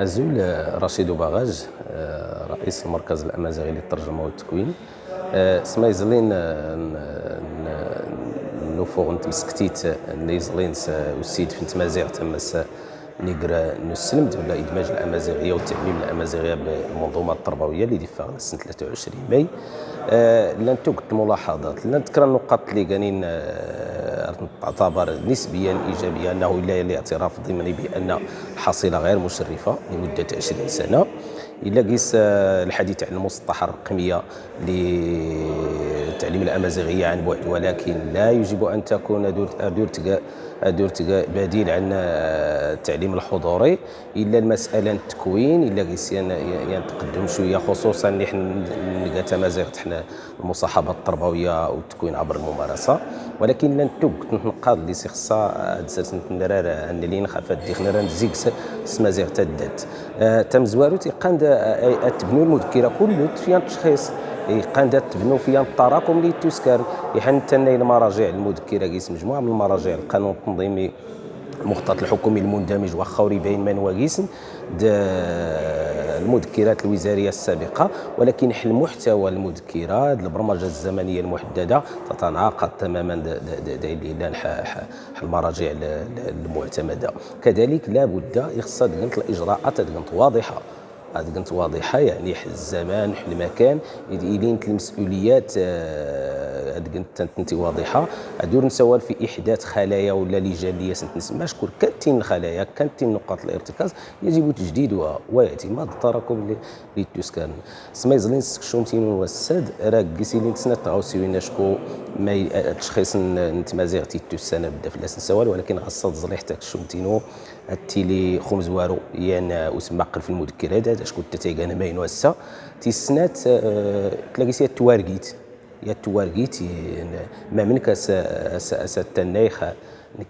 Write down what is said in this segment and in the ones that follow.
الزول رشيد باغاج، رئيس المركز الأمازيغي للترجمة والتكوين. سمايزلين نوفوغ نتمسكتيت نيزلينس والسيد في نتمازيغ تمس نيقرا نسلمت ولا إدماج الأمازيغية والتعميم الأمازيغية بالمنظومة التربوية اللي دفعنا سنة 23 ماي. لن توجد ملاحظات، لن تذكر النقاط اللي كانين تعتبر نسبيا إيجابية، أنه إلا الاعتراف ضمني بأن الحصيلة غير مشرفة لمدة 20 سنة. إلا قيس الحديث عن المسطحة الرقمية للتعليم الأمازيغية عن بعد، ولكن لا يجب أن تكون دورتك بديل عن التعليم الحضوري. إلا المسألة التكوين إلا قيس يتقدم شوية، خصوصا اللي حنا نلقى تمازيغ حنا المصاحبة التربوية والتكوين عبر الممارسة. ولكن لن تنقاد اللي خصها دسات ندرار ان اللي نخاف ديخنا راه نزيكس سمازيغ تدات تمزوارو تيقاند تبنوا المذكره كله فيها التشخيص قاندات تبنوا فيها التراكم اللي تسكر يحن تناي المراجع المذكره قيس مجموعه من المراجع القانون التنظيمي المخطط الحكومي المندمج واخا يبين من واقيسن المذكرات الوزاريه السابقه، ولكن حل محتوى المذكره البرمجه الزمنيه المحدده تتناقض تماما المراجع المعتمده. كذلك لا بد يخص الاجراءات واضحه، يعني الزمان المكان يدين المسؤوليات واضحه. ادور نسوال في احداث خلايا ولا لجان اللي نسمى شكون كانتين الخلايا كانتين نقاط الارتكاز يجب تجديدها واعتماد التراكم اللي تسكن سمايزلين سكشومتين والسد راه قيسين سنه غاوسيونا شكو ما تشخيص نتمازيغ تيتو السنه بدا في لاس نسوال، ولكن خاصه زريحتك الشومتينو التيلي خمس وارو يعني اسمقل في المذكرات شكون تتيغانا ما ينوسا تيسنات تلاقي سي التوارقيت ما منك ستنايخ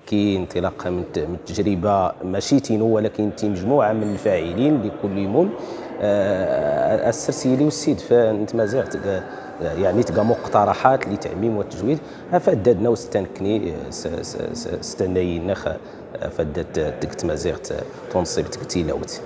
كي انطلاقا من التجربه ماشي تينو ولكن تي مجموعه من الفاعلين لكل يوم السرسيلي والسيد فنتمازيغ يعني تلقى مقترحات لتعميم والتجويد فددنا وستنكني استناينا فدت تمازيغ تنصيب تكتيلاوت.